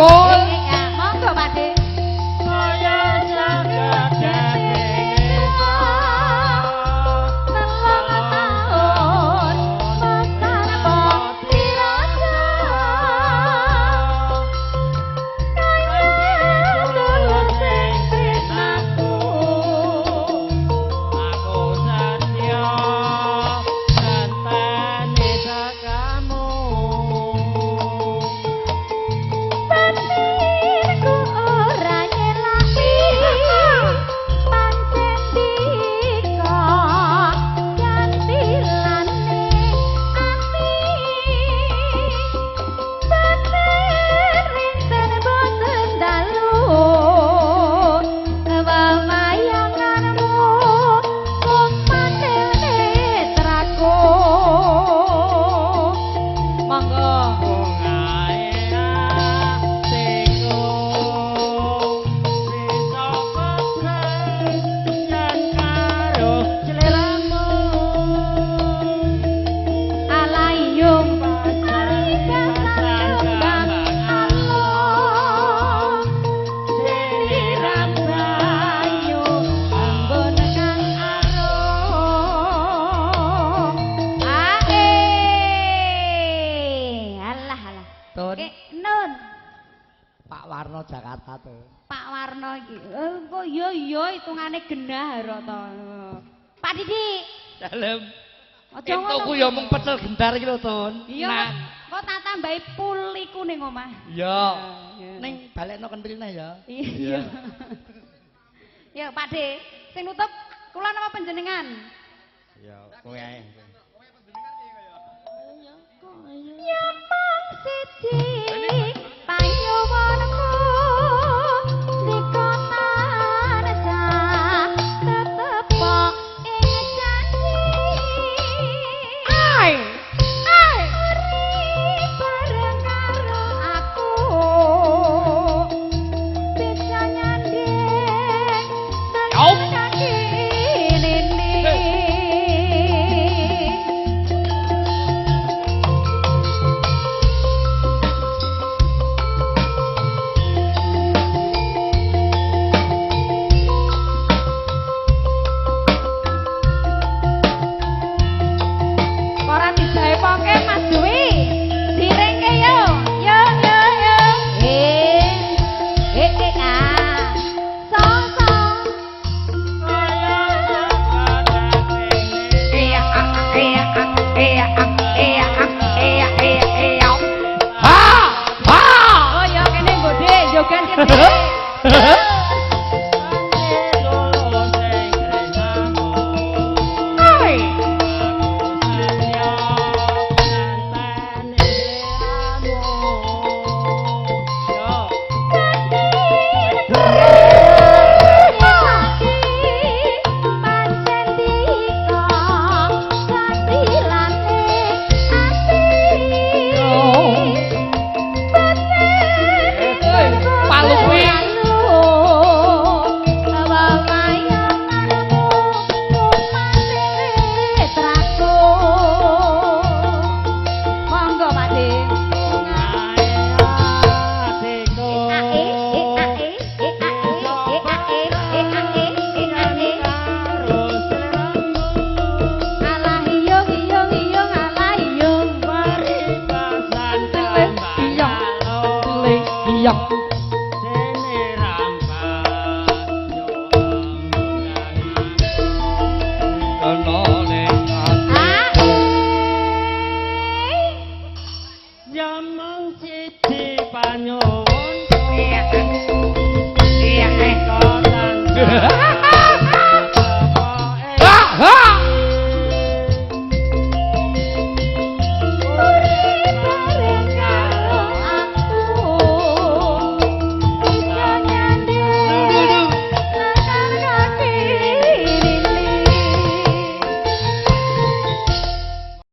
Damul. Monggo Pakde. Jakarta tuh. Pak Warno iki. Kok iya hitungane genah ro to. Pak Didi. Dalem. Aja ngono ku ya mung pecel gendar iki lho, Tun. Iya. Kok tak tambahi puliku ning omah. Iya. Ning balekno kentrine ya. Iya. Ya, Pak De, sing nutup kula napa panjenengan? Ya, kowe ae. Ya mong siji panyuwunku dikotan sak tetepo ing janji. Ai bareng karo aku bisa nyanding kaki nini. Yeah.